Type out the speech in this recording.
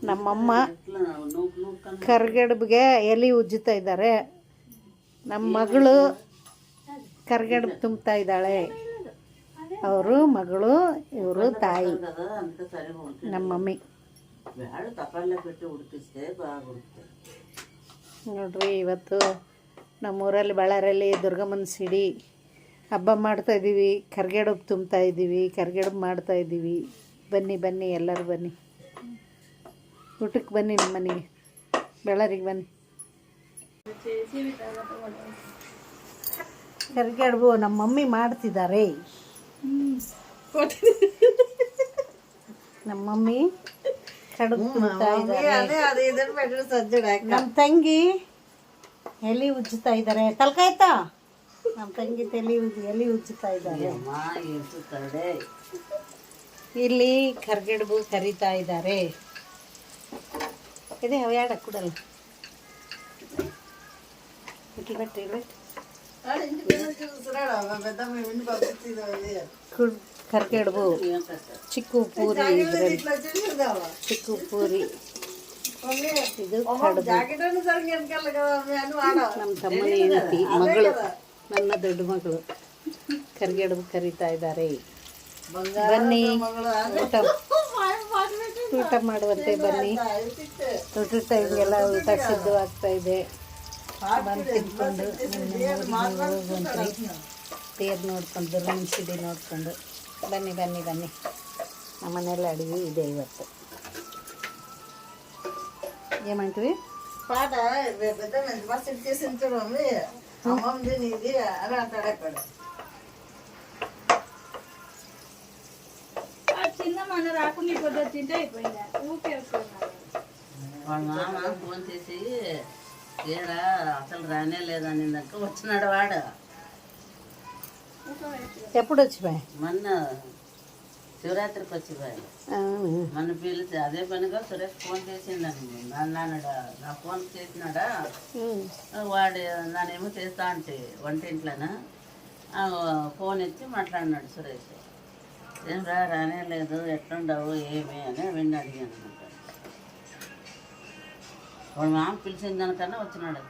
ನಮ್ಮಮ್ಮ ಕರ್ಗಡ್ಬಿಗೆ ಎಲೆ ಉಜ್ಜುತ್ತಾ ಇದ್ದಾರೆ. ನಮ್ಮ ಮಗಳು ಕರ್ಗಡ್ಬು ತುಂಬ್ತಾ ಇದ್ದಾಳೆ. ಅವರು ಮಗಳು, ಇವರು ತಾಯಿ, ನಮ್ಮ ಮಮ್ಮಿ. ನೋಡ್ರಿ, ಇವತ್ತು ನಮ್ಮೂರಲ್ಲಿ ಬಳ್ಳಾರಿಯಲ್ಲಿ ದುರ್ಗಮ್ಮನ ಸಿಡಿ ಹಬ್ಬ ಮಾಡ್ತಾಯಿದ್ದೀವಿ. ಕರ್ಗಡ್ಬು ತುಂಬ್ತಾ ಇದ್ದೀವಿ, ಕರ್ಗಡ್ಬು ಮಾಡ್ತಾಯಿದ್ದೀವಿ. ಬನ್ನಿ ಬನ್ನಿ, ಎಲ್ಲರೂ ಬನ್ನಿ, ಊಟಕ್ಕೆ ಬನ್ನಿ, ನಮ್ಮ ಮನೆಗೆ ಬಳ್ಳಾರಿಗೆ ಬನ್ನಿ. ಕರ್ಗಡ್ಬು ನಮ್ಮ ಮಮ್ಮಿ ಮಾಡ್ತಿದ್ದಾರೆ. ನಮ್ಮ ಮಮ್ಮಿ ಕಡುಬು ತುಂಬ್ತಾ ಇದ್ದಾರೆ. ನಮ್ಮ ತಂಗಿ ಎಲೆ ಉಜ್ಜುತ್ತಾ ಇದ್ದಾರೆ. ತಲ್ಕಾಯ್ತಾ? ನಮ್ಮ ತಂಗಿ ಎಲೆ ಉಜ್ಜುತ್ತಾ ಇದ್ದಾರೆ. ಇಲ್ಲಿ ಕರ್ಗಡ್ಬು ಕರಿತಾ ಇದ್ದಾರೆ. ಇದೆ ಯಾಡ ಕೂಡಲ್ಲ ಕರ್ಗಡ್ಬು ಚಿಕ್ಕು ಪೂರಿ, ಚಿಕ್ಕು ಪೂರಿ, ಇದು ಕಡುಬು. ನಮ್ಮ ತಮ್ಮನ ಹೆಂಡತಿ ಮಗಳು, ನನ್ನ ದೊಡ್ಡ ಮಗಳು ಕರ್ಗಡ್ಬು ಕರಿತಾ ಇದ್ದಾರೆ. ಬನ್ನಿ, ಊಟ ಮಾಡುವಂತೆ ಬನ್ನಿ. ಊಟದ ಟೈಮ್ಗೆಲ್ಲ ಊಟ ಸಿದ್ಧವಾಗ್ತಾ ಇದೆ. ಬಂದು ತಿನ್ಕೊಂಡು ಹೋಗುವಂತ್ರಿ. ತೇರು ನೋಡ್ಕೊಂಡು, ದುರ್ಗಮ್ಮನ ಸಿಡಿ ನೋಡ್ಕೊಂಡು ಬನ್ನಿ ಬನ್ನಿ ಬನ್ನಿ. ನಮ್ಮ ಮನೆಯಲ್ಲಿ ಅಡುಗೆ ಇದೆ ಇವತ್ತು. ಏನು ಮಾಡ್ತೀವಿ? ಪಾಠ చిన్న మన రాకుండా ఇప్పుడు తింటే అయిపోయిందా వాళ్ళ మామ ఫోన్ చేసి ఏడా అసలు రానే లేదనిందాక వచ్చినాడు వాడు. ఎప్పుడు వచ్చిపోయా? మొన్న శివరాత్రికి వచ్చిపోయాడు. మొన్న పిలిచి అదే పనిగా సురేష్ ఫోన్ చేసిందని అన్నాడు. నా ఫోన్ చేసినాడా వాడు, నానేమో చేస్తా అంటే వంటింట్లోనా ఫోన్ ఇచ్చి మాట్లాడినాడు సురేష్. ఏం రానే లేదు, ఎట్లుండవు ఏమి అని విని అడిగాను అనమాట. వాడు మామ పిలిచిన దానికన్నా వచ్చినాడు.